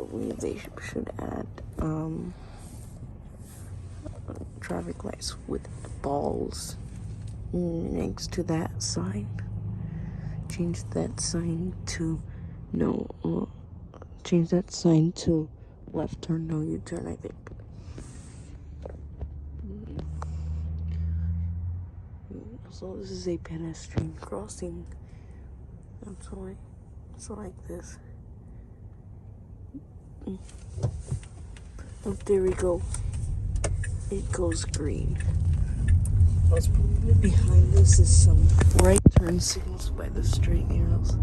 probably they should add traffic lights with balls next to that sign. Change that sign to change that sign to left turn, no U-turn, I think. So this is a pedestrian crossing. That's why it's like this. Oh, there we go. It goes green. What's probably behind this is some right turn signals by the straight arrows.